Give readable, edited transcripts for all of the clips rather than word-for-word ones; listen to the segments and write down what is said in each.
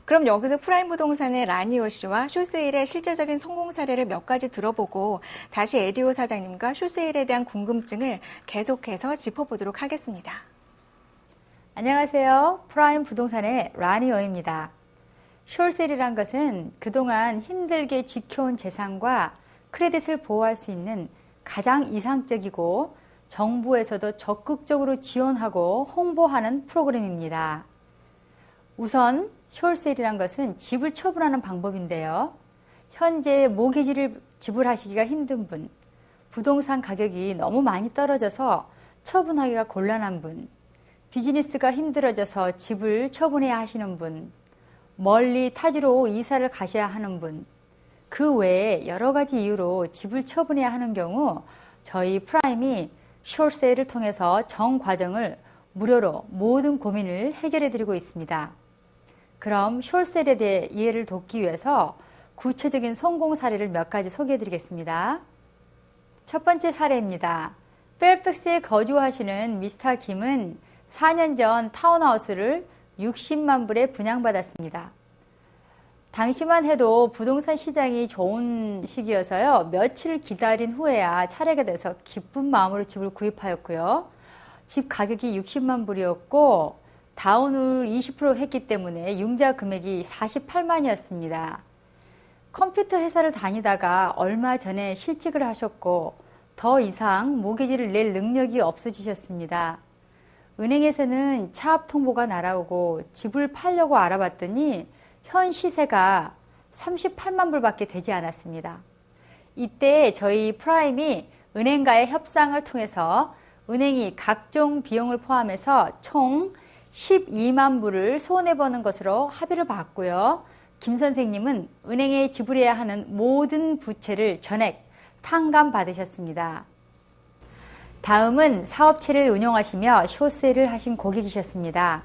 그럼 여기서 프라임 부동산의 라니오 씨와 숏세일의 실제적인 성공 사례를 몇 가지 들어보고 다시 에디오 사장님과 숏세일에 대한 궁금증을 계속해서 짚어보도록 하겠습니다. 안녕하세요. 프라임 부동산의 라니오입니다. 숏세일이란 것은 그동안 힘들게 지켜온 재산과 크레딧을 보호할 수 있는 가장 이상적이고 정부에서도 적극적으로 지원하고 홍보하는 프로그램입니다. 우선 숏세일이란 것은 집을 처분하는 방법인데요. 현재 모기지를 지불하시기가 힘든 분, 부동산 가격이 너무 많이 떨어져서 처분하기가 곤란한 분, 비즈니스가 힘들어져서 집을 처분해야 하시는 분, 멀리 타지로 이사를 가셔야 하는 분, 그 외에 여러 가지 이유로 집을 처분해야 하는 경우 저희 프라임이 숏세일을 통해서 전 과정을 무료로 모든 고민을 해결해 드리고 있습니다. 그럼 숏세일에 대해 이해를 돕기 위해서 구체적인 성공 사례를 몇 가지 소개해 드리겠습니다. 첫 번째 사례입니다. 펠팩스에 거주하시는 미스터 김은 4년 전 타운하우스를 60만 불에 분양받았습니다. 당시만 해도 부동산 시장이 좋은 시기여서요. 며칠 기다린 후에야 차례가 돼서 기쁜 마음으로 집을 구입하였고요. 집 가격이 60만 불이었고 다운을 20% 했기 때문에 융자 금액이 48만이었습니다. 컴퓨터 회사를 다니다가 얼마 전에 실직을 하셨고 더 이상 모기지를 낼 능력이 없어지셨습니다. 은행에서는 차압 통보가 날아오고 집을 팔려고 알아봤더니 현 시세가 38만 불밖에 되지 않았습니다. 이때 저희 프라임이 은행과의 협상을 통해서 은행이 각종 비용을 포함해서 총 12만 불을 손해보는 것으로 합의를 봤고요. 김 선생님은 은행에 지불해야 하는 모든 부채를 전액 탕감받으셨습니다. 다음은 사업체를 운영하시며 숏세일을 하신 고객이셨습니다.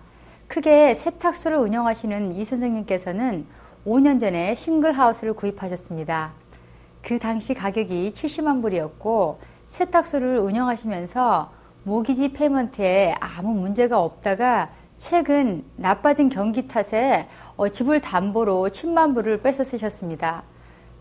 크게 세탁소를 운영하시는 이 선생님께서는 5년 전에 싱글하우스를 구입하셨습니다. 그 당시 가격이 70만 불이었고 세탁소를 운영하시면서 모기지 페이먼트에 아무 문제가 없다가 최근 나빠진 경기 탓에 집을 담보로 10만 불을 뺏어 쓰셨습니다.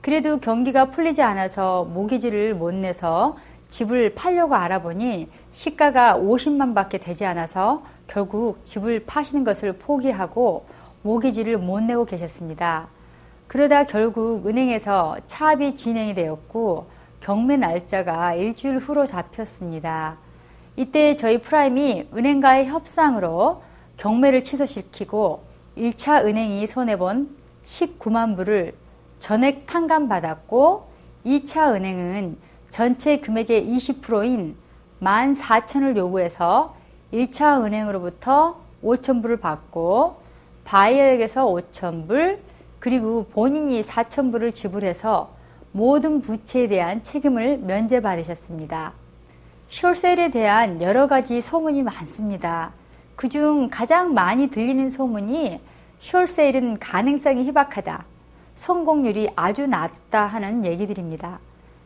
그래도 경기가 풀리지 않아서 모기지를 못 내서 집을 팔려고 알아보니 시가가 50만 밖에 되지 않아서 결국 집을 파시는 것을 포기하고 모기지를 못 내고 계셨습니다. 그러다 결국 은행에서 차압이 진행이 되었고 경매 날짜가 일주일 후로 잡혔습니다. 이때 저희 프라임이 은행과의 협상으로 경매를 취소시키고 1차 은행이 손해본 19만 불을 전액 탕감받았고 2차 은행은 전체 금액의 20%인 14,000을 요구해서 1차 은행으로부터 5,000불을 받고 바이어에게서 5,000불 그리고 본인이 4,000불을 지불해서 모든 부채에 대한 책임을 면제받으셨습니다. 숏세일에 대한 여러 가지 소문이 많습니다. 그중 가장 많이 들리는 소문이 숏세일은 가능성이 희박하다, 성공률이 아주 낮다 하는 얘기들입니다.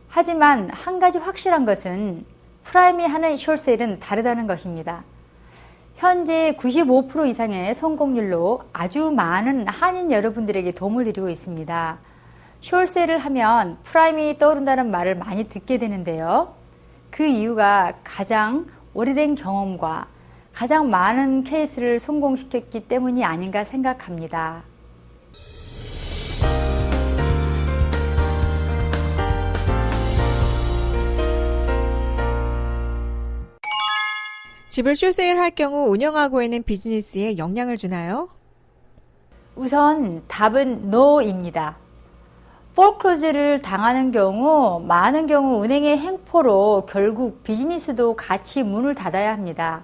하지만 한 가지 확실한 것은 프라임이 하는 숏세일은 다르다는 것입니다. 현재 95% 이상의 성공률로 아주 많은 한인 여러분들에게 도움을 드리고 있습니다. 숏세일을 하면 프라임이 떠오른다는 말을 많이 듣게 되는데요. 그 이유가 가장 오래된 경험과 가장 많은 케이스를 성공시켰기 때문이 아닌가 생각합니다. 집을 숏세일 할 경우 운영하고 있는 비즈니스에 영향을 주나요? 우선 답은 NO입니다. 폴클로즈를 당하는 경우 많은 경우 은행의 행포로 결국 비즈니스도 같이 문을 닫아야 합니다.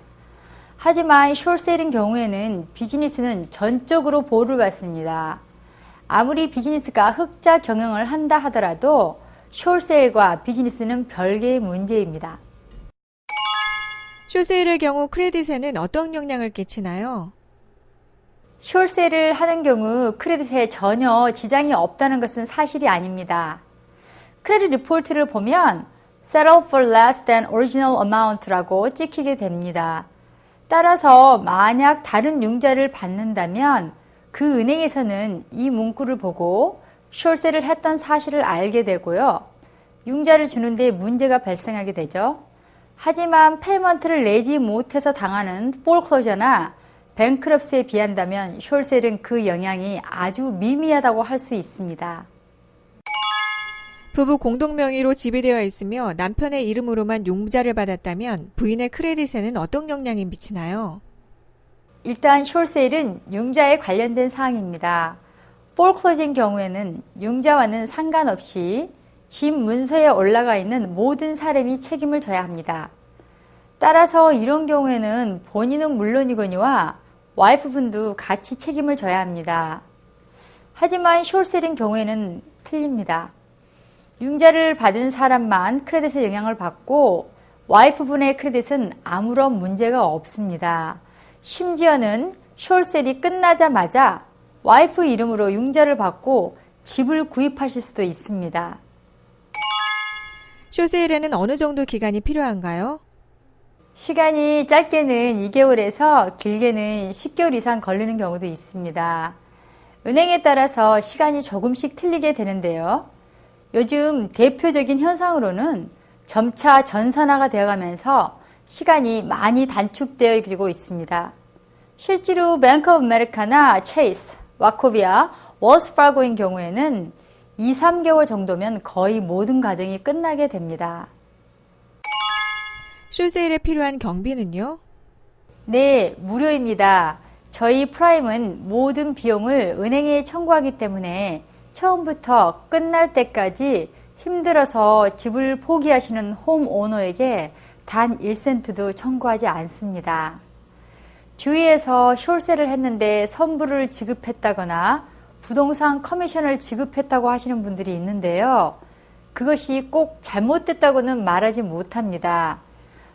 하지만 숏세일인 경우에는 비즈니스는 전적으로 보호를 받습니다. 아무리 비즈니스가 흑자 경영을 한다 하더라도 숏세일과 비즈니스는 별개의 문제입니다. 숏세일의 경우 크레딧에는 어떤 영향을 끼치나요? 숏세일을 하는 경우 크레딧에 전혀 지장이 없다는 것은 사실이 아닙니다. 크레딧 리포트를 보면 settle for less than original amount라고 찍히게 됩니다. 따라서 만약 다른 융자를 받는다면 그 은행에서는 이 문구를 보고 숄세를 했던 사실을 알게 되고요. 융자를 주는데 문제가 발생하게 되죠. 하지만 페이먼트를 내지 못해서 당하는 폴클로저나 뱅크럽스에 비한다면 숄셀은 그 영향이 아주 미미하다고 할 수 있습니다. 부부 공동 명의로 집이 되어 있으며 남편의 이름으로만 융자를 받았다면 부인의 크레딧에는 어떤 영향이 미치나요? 일단 숄세일은 융자에 관련된 사항입니다. 폴클로즈인 경우에는 융자와는 상관없이 집 문서에 올라가 있는 모든 사람이 책임을 져야 합니다. 따라서 이런 경우에는 본인은 물론이거니와 와이프분도 같이 책임을 져야 합니다. 하지만 숄셀인 경우에는 틀립니다. 융자를 받은 사람만 크레딧의 영향을 받고 와이프분의 크레딧은 아무런 문제가 없습니다. 심지어는 숄셀이 끝나자마자 와이프 이름으로 융자를 받고 집을 구입하실 수도 있습니다. 숄세일에는 어느 정도 기간이 필요한가요? 시간이 짧게는 2개월에서 길게는 10개월 이상 걸리는 경우도 있습니다. 은행에 따라서 시간이 조금씩 틀리게 되는데요. 요즘 대표적인 현상으로는 점차 전산화가 되어가면서 시간이 많이 단축되어지고 있습니다. 실제로 뱅크 오브 아메리카나 체이스, 와코비아, 월스파고인 경우에는 2, 3개월 정도면 거의 모든 과정이 끝나게 됩니다. 숄세일에 필요한 경비는요? 네, 무료입니다. 저희 프라임은 모든 비용을 은행에 청구하기 때문에 처음부터 끝날 때까지 힘들어서 집을 포기하시는 홈오너에게 단 1센트도 청구하지 않습니다. 주위에서 숄세를 했는데 선불을 지급했다거나 부동산 커미션을 지급했다고 하시는 분들이 있는데요. 그것이 꼭 잘못됐다고는 말하지 못합니다.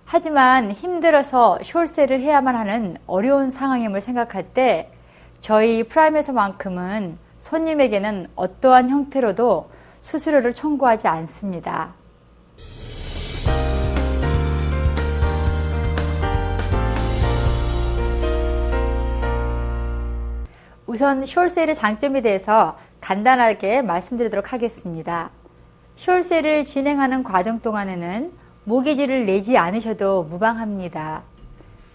하지만 힘들어서 숄세를 해야만 하는 어려운 상황임을 생각할 때 저희 프라임에서만큼은 손님에게는 어떠한 형태로도 수수료를 청구하지 않습니다. 우선 숄세일의 장점에 대해서 간단하게 말씀드리도록 하겠습니다. 숄세일을 진행하는 과정 동안에는 모기지를 내지 않으셔도 무방합니다.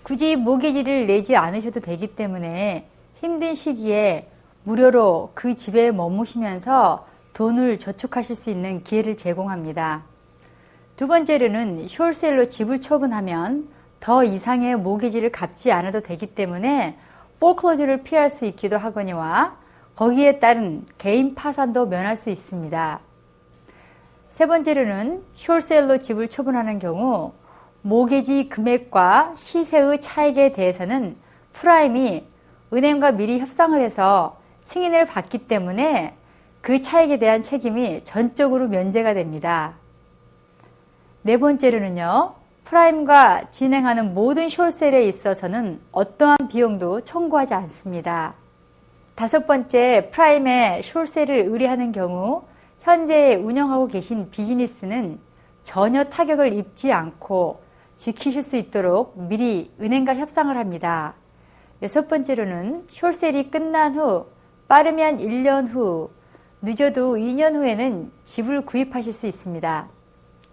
굳이 모기지를 내지 않으셔도 되기 때문에 힘든 시기에 무료로 그 집에 머무시면서 돈을 저축하실 수 있는 기회를 제공합니다. 두 번째로는 숄세일로 집을 처분하면 더 이상의 모기지를 갚지 않아도 되기 때문에 폴클로즈를 피할 수 있기도 하거니와 거기에 따른 개인 파산도 면할 수 있습니다. 세 번째로는 숄세일로 집을 처분하는 경우 모기지 금액과 시세의 차익에 대해서는 프라임이 은행과 미리 협상을 해서 승인을 받기 때문에 그 차익에 대한 책임이 전적으로 면제가 됩니다. 네 번째로는요, 프라임과 진행하는 모든 숄세일에 있어서는 어떠한 비용도 청구하지 않습니다. 다섯 번째, 프라임에 숄세일을 의뢰하는 경우 현재 운영하고 계신 비즈니스는 전혀 타격을 입지 않고 지키실 수 있도록 미리 은행과 협상을 합니다. 여섯 번째로는 숄세일이 끝난 후 빠르면 1년 후, 늦어도 2년 후에는 집을 구입하실 수 있습니다.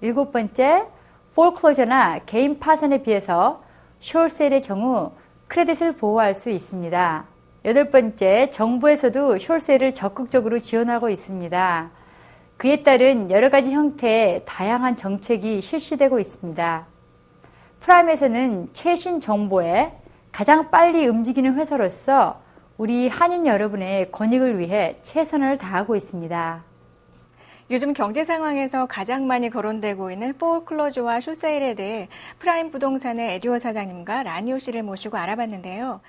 일곱 번째, 폴클로저나 개인 파산에 비해서 숄세일의 경우 크레딧을 보호할 수 있습니다. 여덟 번째, 정부에서도 숄세일을 적극적으로 지원하고 있습니다. 그에 따른 여러 가지 형태의 다양한 정책이 실시되고 있습니다. 프라임에서는 최신 정보에 가장 빨리 움직이는 회사로서 우리 한인 여러분의 권익을 위해 최선을 다하고 있습니다. 요즘 경제 상황에서 가장 많이 거론되고 있는 폴클로즈와 숏세일에 대해 프라임 부동산의 에디오 사장님과 라니오 씨를 모시고 알아봤는데요.